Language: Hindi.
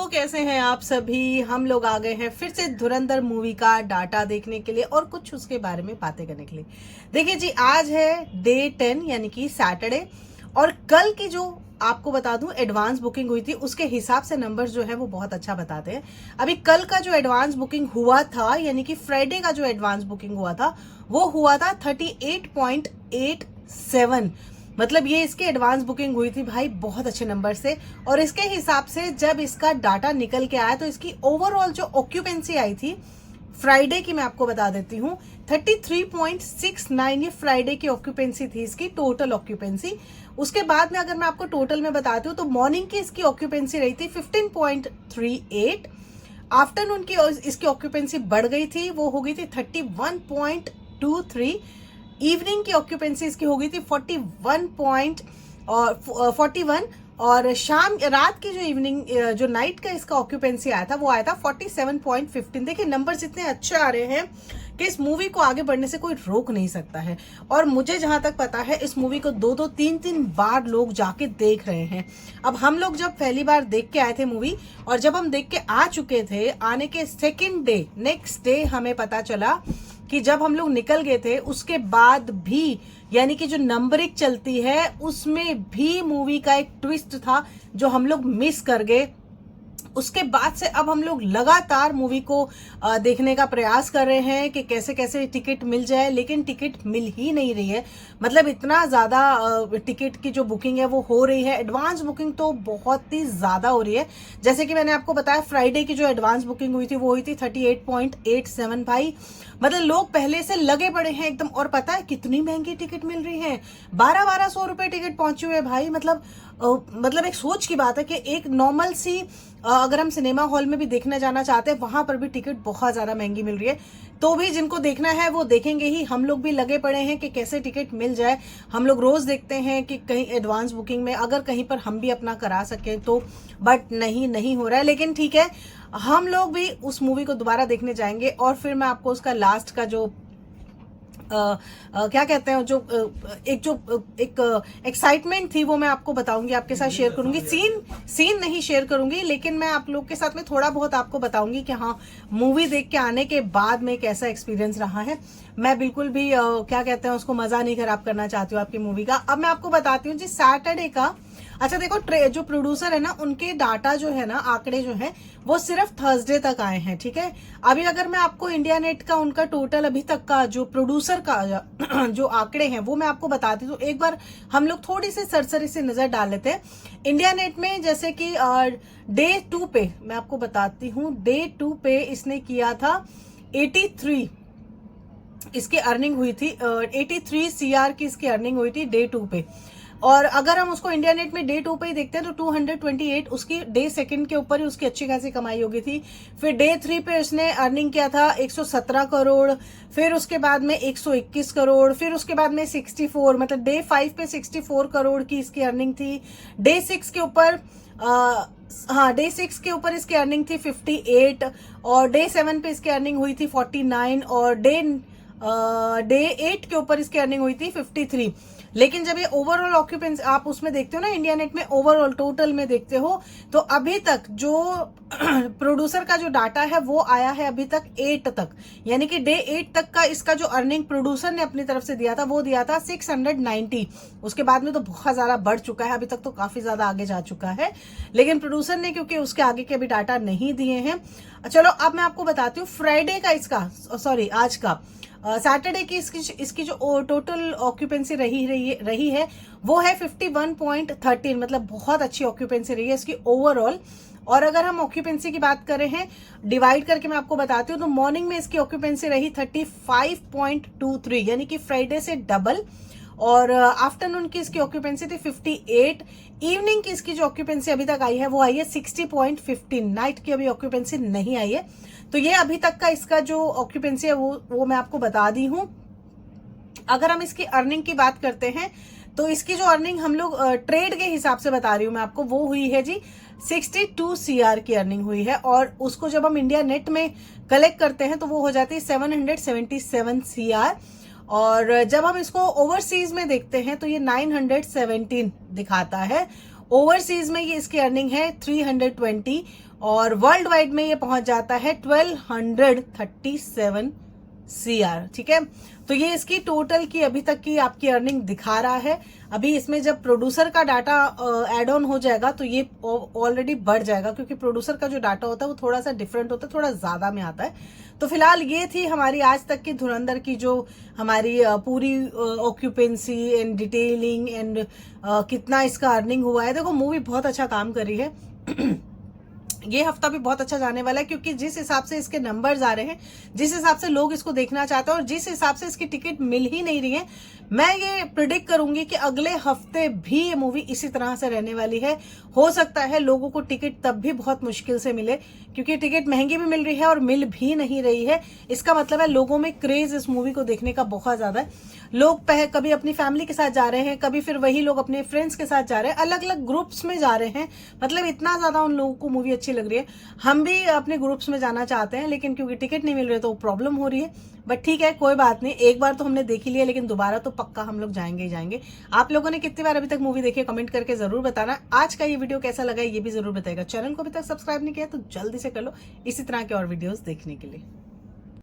कैसे हैं आप सभी। हम लोग आ गए हैं फिर से धुरंधर मूवी का डाटा देखने के लिए और कुछ उसके बारे में बातें करने के लिए। देखिए जी, आज है डे 10 यानी कि सैटरडे, और कल की जो आपको बता दूं एडवांस बुकिंग हुई थी उसके हिसाब से नंबर्स जो है वो बहुत अच्छा बताते हैं। अभी कल का जो एडवांस बुकिंग हुआ था यानी कि फ्राइडे का जो एडवांस बुकिंग हुआ था वो हुआ था 38.87, मतलब ये इसकी एडवांस बुकिंग हुई थी भाई बहुत अच्छे नंबर से। और इसके हिसाब से जब इसका डाटा निकल के आया तो इसकी ओवरऑल जो ऑक्यूपेंसी आई थी फ्राइडे की, मैं आपको बता देती हूँ 33.69 ये फ्राइडे की ऑक्यूपेंसी थी, इसकी टोटल ऑक्यूपेंसी। उसके बाद में अगर मैं आपको टोटल में बताती हूँ तो मॉर्निंग की इसकी ऑक्यूपेंसी रही थी 15.38, आफ्टरनून की इसकी ऑक्यूपेंसी बढ़ गई थी, वो हो गई थी 31.23, इवनिंग की ऑक्यूपेंसी इसकी हो गई थी 41, और शाम रात की जो इवनिंग जो नाइट का इसका ऑक्यूपेंसी आया था वो आया था 47.15। देखिए नंबर्स इतने अच्छे आ रहे हैं कि इस मूवी को आगे बढ़ने से कोई रोक नहीं सकता है। और मुझे जहां तक पता है इस मूवी को 2-3 बार लोग जाके देख रहे हैं। अब हम लोग जब पहली बार देख के आए थे मूवी, और जब हम देख के आ चुके थे, आने के सेकेंड डे नेक्स्ट डे हमें पता चला कि जब हम लोग निकल गए थे उसके बाद भी, यानी कि जो नंबरिंग चलती है उसमें भी मूवी का एक ट्विस्ट था जो हम लोग मिस कर गए। उसके बाद से अब हम लोग लगातार मूवी को देखने का प्रयास कर रहे हैं कि कैसे कैसे टिकट मिल जाए, लेकिन टिकट मिल ही नहीं रही है। मतलब इतना ज़्यादा टिकट की जो बुकिंग है वो हो रही है, एडवांस बुकिंग तो बहुत ही ज़्यादा हो रही है। जैसे कि मैंने आपको बताया फ्राइडे की जो एडवांस बुकिंग हुई थी वो हुई थी 38.87 भाई। मतलब लोग पहले से लगे पड़े हैं एकदम। और पता है कितनी महंगी टिकट मिल रही है, 1200 रुपए टिकट पहुंचे हुए भाई। मतलब एक सोच की बात है कि एक नॉर्मल सी अगर हम सिनेमा हॉल में भी देखने जाना चाहते हैं वहां पर भी टिकट बहुत ज्यादा महंगी मिल रही है। तो भी जिनको देखना है वो देखेंगे ही, हम लोग भी लगे पड़े हैं कि कैसे टिकट मिल जाए। हम लोग रोज देखते हैं कि कहीं एडवांस बुकिंग में अगर कहीं पर हम भी अपना करा सकें तो, बट नहीं हो रहा है। लेकिन ठीक है, हम लोग भी उस मूवी को दोबारा देखने जाएंगे और फिर मैं आपको उसका लास्ट का जो क्या कहते हैं जो एक एक्साइटमेंट थी वो मैं आपको बताऊंगी, आपके साथ शेयर करूंगी। सीन नहीं शेयर करूंगी, लेकिन मैं आप लोग के साथ में थोड़ा बहुत आपको बताऊंगी कि हाँ मूवी देख के आने के बाद में कैसा एक्सपीरियंस रहा है। मैं बिल्कुल भी क्या कहते हैं उसको मजा नहीं खराब करना चाहती हूँ आपकी मूवी का। अब मैं आपको बताती हूँ जी सैटरडे का। अच्छा देखो, जो प्रोड्यूसर है ना उनके डाटा जो है ना, आंकड़े जो है वो सिर्फ थर्सडे तक आए हैं, ठीक है। अभी अगर मैं आपको इंडिया नेट का उनका टोटल अभी तक का जो प्रोड्यूसर का जो आंकड़े हैं वो मैं आपको बताती हूँ। तो एक बार हम लोग थोड़ी सी सरसरी से नजर डाल लेते हैं इंडिया नेट में। जैसे कि डे 2 पे मैं आपको बताती हूँ, डे 2 पे इसने किया था 83, इसकी अर्निंग हुई थी 83 CR की इसकी अर्निंग हुई थी डे 2 पे। और अगर हम उसको इंडिया नेट में डे 2 पे ही देखते हैं तो 228 उसकी डे सेकंड के ऊपर ही उसकी अच्छी खासी कमाई होगी थी। फिर डे 3 पे उसने अर्निंग किया था 117 करोड़, फिर उसके बाद में 121 करोड़, फिर उसके बाद में 64, मतलब डे 5 पे 64 करोड़ की इसकी अर्निंग थी। डे 6 के ऊपर डे 6 के ऊपर इसकी अर्निंग थी 58, और डे 7 पे इसकी अर्निंग हुई थी 49, और डे 8 के ऊपर इसकी अर्निंग हुई थी 53। लेकिन जब ये ओवरऑल ऑक्यूपेंसी आप उसमें देखते हो ना, इंडिया नेट में ओवरऑल टोटल में देखते हो, तो अभी तक जो प्रोड्यूसर का जो डाटा है वो आया है अभी तक 8 तक, यानी कि डे 8 तक का इसका जो अर्निंग प्रोड्यूसर ने अपनी तरफ से दिया था वो दिया था 690। उसके बाद में तो बहुत ज्यादा बढ़ चुका है, अभी तक तो काफी ज्यादा आगे जा चुका है, लेकिन प्रोड्यूसर ने क्योंकि उसके आगे के अभी डाटा नहीं दिए हैं। चलो अब मैं आपको बताती हूँ फ्राइडे का इसका, सॉरी आज का सैटरडे की इसकी जो टोटल ऑक्यूपेंसी रही है वो है 51.13, मतलब बहुत अच्छी ऑक्यूपेंसी रही है इसकी ओवरऑल। और अगर हम ऑक्यूपेंसी की बात कर रहे हैं डिवाइड करके मैं आपको बताती हूँ, तो मॉर्निंग में इसकी ऑक्यूपेंसी रही 35.23, यानी कि फ्राइडे से डबल, और आफ्टरनून की इसकी ऑक्यूपेंसी थी 58। इवनिंग की इसकी जो ऑक्यूपेंसी अभी तक आई है वो आई है 60.15, नाइट की अभी ऑक्यूपेंसी नहीं आई है। तो ये अभी तक का इसका जो ऑक्यूपेंसी है वो मैं आपको बता दी हूं। अगर हम इसकी अर्निंग की बात करते हैं तो इसकी जो अर्निंग हम लोग ट्रेड के हिसाब से बता रही हूं मैं आपको, वो हुई है जी 62 CR की अर्निंग हुई है, और उसको जब हम इंडिया नेट में कलेक्ट करते हैं तो वो हो जाती है 777 CR। और जब हम इसको ओवरसीज में देखते हैं तो ये 917 दिखाता है। ओवरसीज में ये इसकी अर्निंग है 320 और वर्ल्ड वाइड में ये पहुंच जाता है 1237 CR। ठीक है, तो ये इसकी टोटल की अभी तक की आपकी अर्निंग दिखा रहा है। अभी इसमें जब प्रोड्यूसर का डाटा ऐड ऑन हो जाएगा तो ये ऑलरेडी बढ़ जाएगा, क्योंकि प्रोड्यूसर का जो डाटा होता है वो थोड़ा सा डिफरेंट होता है, थोड़ा ज्यादा में आता है। तो फिलहाल ये थी हमारी आज तक की धुरंधर की जो हमारी पूरी ऑक्यूपेंसी एंड डिटेलिंग एंड कितना इसका अर्निंग हुआ है। देखो मूवी बहुत अच्छा काम कर रही है। ये हफ्ता भी बहुत अच्छा जाने वाला है, क्योंकि जिस हिसाब से इसके नंबर्स आ रहे हैं, जिस हिसाब से लोग इसको देखना चाहते हैं और जिस हिसाब से इसकी टिकट मिल ही नहीं रही है, मैं ये प्रिडिक्ट करूंगी कि अगले हफ्ते भी ये मूवी इसी तरह से रहने वाली है। हो सकता है लोगों को टिकट तब भी बहुत मुश्किल से मिले, क्योंकि टिकट महंगी भी मिल रही है और मिल भी नहीं रही है। इसका मतलब है लोगों में क्रेज इस मूवी को देखने का बहुत ज्यादा है। लोग कभी अपनी फैमिली के साथ जा रहे हैं, कभी फिर वही लोग अपने फ्रेंड्स के साथ जा रहे हैं, अलग अलग ग्रुप्स में जा रहे हैं। मतलब इतना ज्यादा उन लोगों को मूवी अच्छी लग रही है। हम भी अपने ग्रुप्स में जाना चाहते हैं, लेकिन क्योंकि टिकट नहीं मिल रही तो प्रॉब्लम हो रही है। बट ठीक है, कोई बात नहीं, एक बार तो हमने देख ही लिया, लेकिन दोबारा तो पक्का हम लोग जाएंगे ही जाएंगे। आप लोगों ने कितनी बार अभी तक मूवी देखी है कमेंट करके जरूर बताना। आज का ये वीडियो कैसा लगा ये भी जरूर बताएगा। चैनल को अभी तक सब्सक्राइब नहीं किया तो जल्दी से कर लो इसी तरह के और वीडियोस देखने के लिए।